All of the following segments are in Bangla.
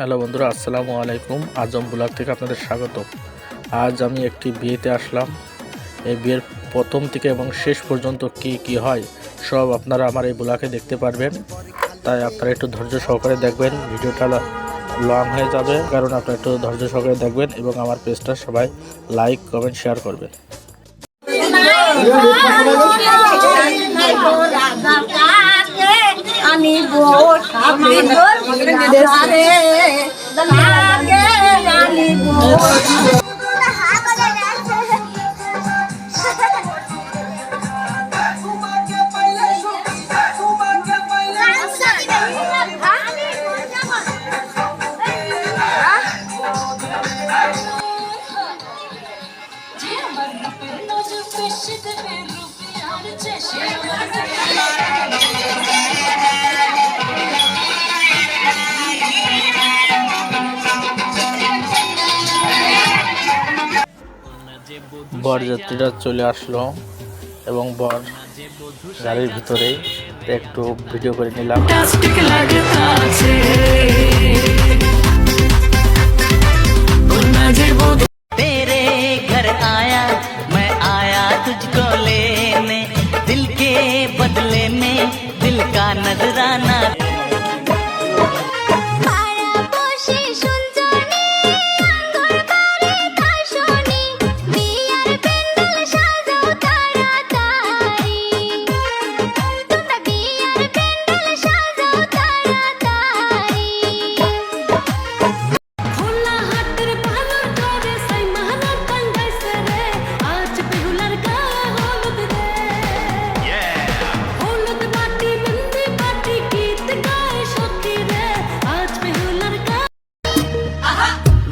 হ্যালো বন্ধুরা, আসসালামু আলাইকুম। আজম ব্লগ থেকে আপনাদের স্বাগত। আজ আমি একটি বিয়েতে আসলাম। এই বিয়ের প্রথম থেকে এবং শেষ পর্যন্ত কি হয় সব আপনারা আমার এই ব্লগে দেখতে পারবেন। তাই আপনারা একটু ধৈর্য সহকারে দেখবেন। ভিডিওটা লং হয়ে যাবে, কারণ আপনারা একটু ধৈর্য সহকারে দেখবেন এবং আমার পেজটা সবাই লাইক কমেন্ট শেয়ার করবেন। বরযাত্রীরা চলে আসলো এবং বর গাড়ির ভিতরে একটু ভিডিও করে নিলাম। तेरे घर आया मैं आया तुझको लेने, दिल के बदले में दिल का नजराना।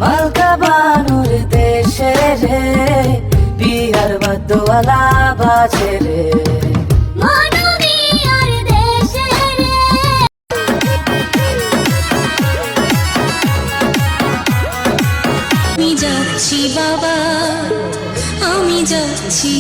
মালকা বানুর দেশে রে বিহার মধ্যওয়ালা বাজে রে আমি যাচ্ছি বাবা, আমি যাচ্ছি।